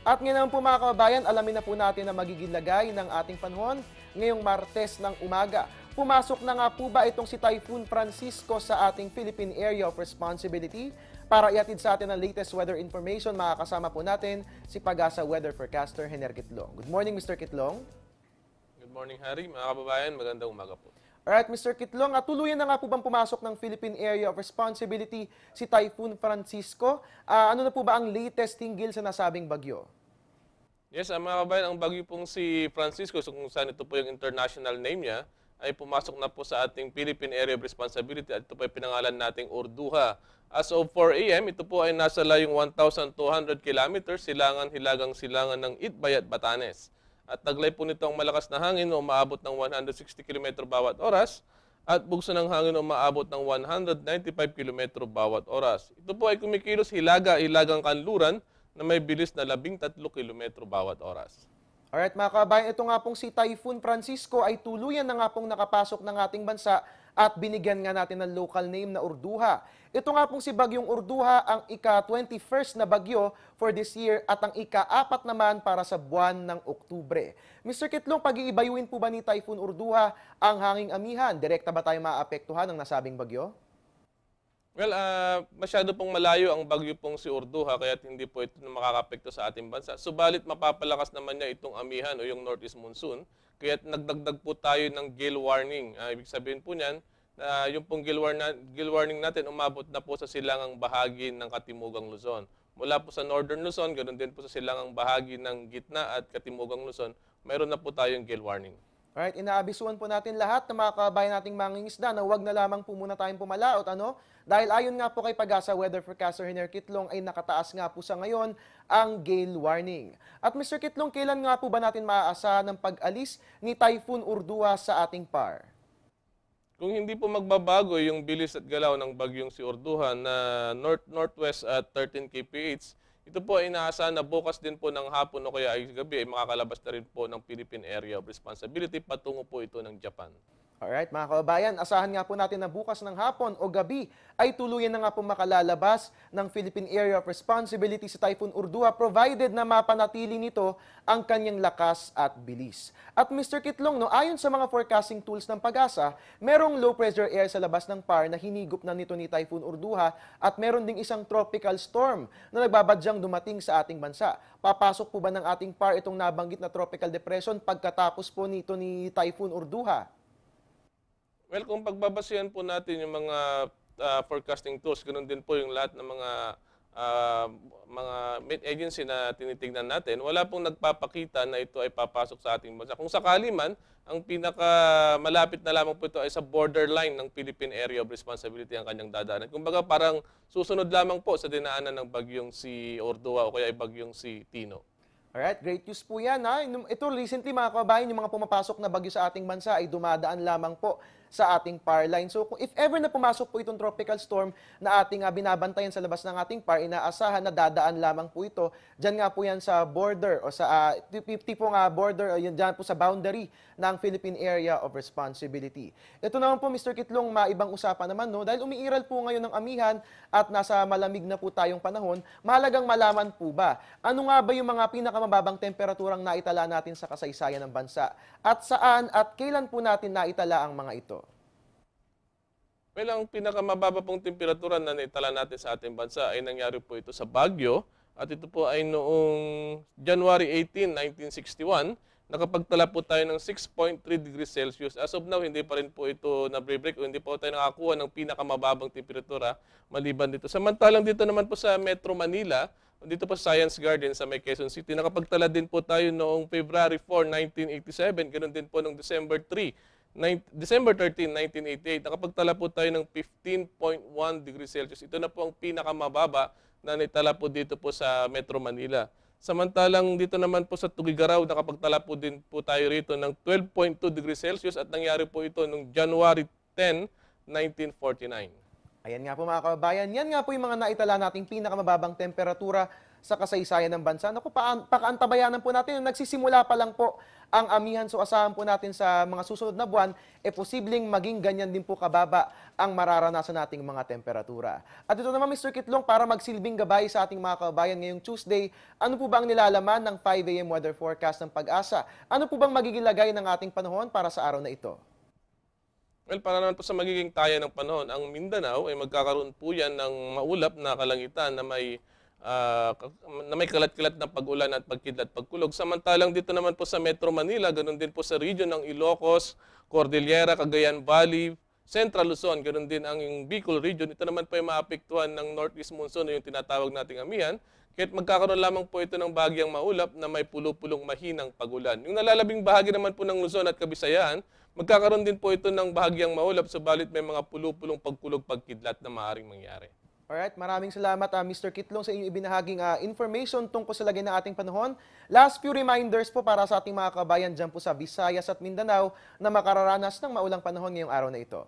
At ngayon naman po mga kababayan, alamin na po natin na magiging lagay ng ating panahon ngayong Martes ng umaga. Pumasok na nga po ba itong si Typhoon Francisco sa ating Philippine Area of Responsibility? Para iatid sa atin ang latest weather information, makakasama po natin si Pag-asa Weather Forecaster Hener Kitlong. Good morning, Mr. Kitlong. Good morning, Harry. Mga kababayan, magandang umaga po. Alright, Mr. Kitlong, tuluyan na nga po bang pumasok ng Philippine Area of Responsibility si Typhoon Francisco? Ano na po ba ang latest hinggil sa nasabing bagyo? Yes, mga kababayan, ang bagyo pong si Francisco, so kung saan ito po yung international name niya, ay pumasok na po sa ating Philippine Area of Responsibility at ito po ay pinangalan nating Orduha. As of 4 a.m., ito po ay nasa layong 1,200 kilometers, hilagang silangan ng Itbay at Batanes. At taglay po nito ang malakas na hangin na umaabot ng 160 km bawat oras at bugso ng hangin na umaabot ng 195 km bawat oras. Ito po ay kumikilos hilagang kanluran na may bilis na 13 km bawat oras. Alright mga kabayan, ito nga pong si Typhoon Francisco ay tuluyan na nga pong nakapasok ng ating bansa at binigyan nga natin ng local name na Orduha. Ito nga pong si Bagyong Orduha ang ika-21st na bagyo for this year at ang ika-4 naman para sa buwan ng Oktubre. Mr. Kitlong, pag-iibayuin po ba ni Typhoon Orduha ang hanging amihan? Direkta ba tayo maapektuhan ng nasabing bagyo? Well, masyado pong malayo ang bagyo pong si Orduha kaya hindi po ito makakapekto sa ating bansa. Subalit mapapalakas naman niya itong amihan o yung northeast monsoon. Kaya nagdagdag po tayo ng gale warning. Ibig sabihin po niyan na yung pong gale warning natin umabot na po sa silangang bahagi ng Katimugang Luzon. Mula po sa northern Luzon, ganoon din po sa silangang bahagi ng gitna at Katimugang Luzon, mayroon na po tayong gale warning. Alright, inaabisuan po natin lahat ng mga kabayan nating mangingisda na huwag na lamang po muna tayong pumalaot. Dahil ayon nga po kay Pag-asa Weather Forecaster Hener Kitlong ay nakataas nga po sa ngayon ang gale warning. At Mr. Kitlong, kailan nga po ba natin maaasahan ng pag-alis ni Typhoon Orduha sa ating PAR? Kung hindi po magbabago yung bilis at galaw ng bagyong si Orduha na north-northwest at 13 kph, ito po ay inaasahan na bukas din po ng hapon o kaya ay gabi ay makakalabas na rin po ng Philippine Area of Responsibility patungo po ito ng Japan. Alright mga kababayan, asahan nga po natin na bukas ng hapon o gabi ay tuluyan na nga po makalalabas ng Philippine Area of Responsibility si Typhoon Orduha provided na mapanatili nito ang kanyang lakas at bilis. At Mr. Kitlong, ayon sa mga forecasting tools ng Pag-asa, merong low pressure air sa labas ng PAR na hinigop na nito ni Typhoon Orduha at meron ding isang tropical storm na nagbabadyang dumating sa ating bansa. Papasok po ba ng ating PAR itong nabanggit na tropical depression pagkatapos po nito ni Typhoon Orduha? Well, kung pagbabasihan po natin yung mga forecasting tools, ganoon din po yung lahat ng mga agency na tinitingnan natin, wala pong nagpapakita na ito ay papasok sa ating bansa. Kung sakali man, ang pinakamalapit na lamang po ito ay sa borderline ng Philippine Area of Responsibility ang kanyang dadaanan. Kumbaga parang susunod lamang po sa dinaanan ng bagyong si Orduha o kaya ay bagyong si Tino. Alright, great news po yan. Ito recently mga kababayan, yung mga pumapasok na bagyo sa ating bansa ay dumadaan lamang po sa ating PAR line. So if ever na pumasok po itong tropical storm na ating binabantayan sa labas ng ating PAR, inaasahan na dadaan lamang po ito. Diyan nga po yan sa border o sa tipong border, yan dyan po sa boundary ng Philippine Area of Responsibility. Ito naman po Mr. Kitlong, maibang usapan naman dahil umiiral po ngayon ng amihan at nasa malamig na po tayong panahon, mahalagang malaman po ba ano nga ba yung mga pinakamababang temperaturang naitala natin sa kasaysayan ng bansa at saan at kailan po natin naitala ang mga ito? Well, ang pinakamababa pong temperatura na naitala natin sa ating bansa ay nangyari po ito sa Baguio at ito po ay noong January 18, 1961. Nakapagtala po tayo ng 6.3 degrees Celsius. As of now, hindi pa rin po ito na-break o hindi po tayo nakakuha ng pinakamababang temperatura maliban dito. Samantalang dito naman po sa Metro Manila, dito po sa Science Garden sa may Quezon City, nakapagtala din po tayo noong February 4, 1987. Ganun din po noong December 13, 1988, nakapagtala po tayo ng 15.1 degrees Celsius. Ito na po ang pinakamababa na naitala po dito po sa Metro Manila. Samantalang dito naman po sa Tugigaraw, nakapagtala po din po tayo rito ng 12.2 degrees Celsius at nangyari po ito noong January 10, 1949. Ayan nga po mga kababayan, yan nga po yung mga naitala nating pinakamababang temperatura sa kasaysayan ng bansa. Naku, pakaantabayanan po natin. Nagsisimula pa lang po ang amihan. So asahan po natin sa mga susunod na buwan, posibleng maging ganyan din po kababa ang mararanasan nating mga temperatura. At ito naman, Mr. Kitlong, para magsilbing gabay sa ating mga kababayan ngayong Tuesday, ano po ba ang nilalaman ng 5 a.m. weather forecast ng Pag-asa? Ano po bang magiging lagay ng ating panahon para sa araw na ito? Well, para naman po sa magiging taya ng panahon, ang Mindanao ay magkakaroon po yan ng maulap na kalangitan na may kalat-kalat na pag-ulan at pagkidlat pagkulog. Samantalang dito naman po sa Metro Manila, ganoon din po sa region ng Ilocos, Cordillera, Cagayan Valley, Central Luzon, ganoon din ang Bicol region. Ito naman po ay maapektuhan ng Northeast Monsoon, yung tinatawag nating amihan. Kahit magkakaroon lamang po ito ng bahagyang maulap na may pulo-pulong mahinang pag-ulan. Yung nalalabing bahagi naman po ng Luzon at Kabisayaan, magkakaroon din po ito ng bahagyang maulap, subalit may mga pulo-pulong pagkulog pagkidlat na maaaring mangyari. Alright, maraming salamat Mr. Kitlong sa inyong ibinahaging information tungkol sa lagay ng ating panahon. Last few reminders po para sa ating mga kabayan dyan po sa Visayas at Mindanao na makararanas ng maulang panahon ngayong araw na ito.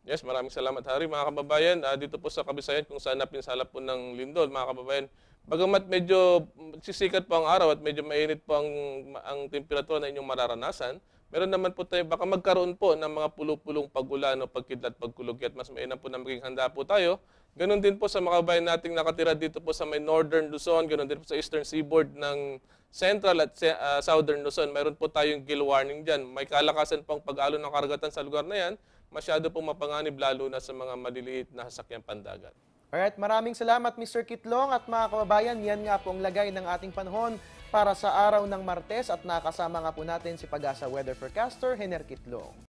Yes, maraming salamat Harry. Mga kababayan, dito po sa Kabisayan kung saan napinsala po ng lindol, mga kababayan, bagamat medyo sisikat po ang araw at medyo mainit po ang temperatura na inyong mararanasan, meron naman po tayo, baka magkaroon po ng mga pulo-pulong pag-ulan o pagkidlat pagkulog at mas mainam po na maging handa po tayo. Ganon din po sa mga kababayan nating nakatira dito po sa may Northern Luzon, ganon din po sa Eastern Seaboard ng Central at Southern Luzon. Meron po tayong gill warning dyan. May kalakasan pong pag-alon ng karagatan sa lugar na yan. Masyado pong mapanganib lalo na sa mga maliliit na sasakyang pandagat. Alright, maraming salamat Mr. Kitlong at mga kababayan, yan nga pong lagay ng ating panahon para sa araw ng Martes at nakasama nga po natin si Pag-asa Weather Forecaster, Hener Kitlong.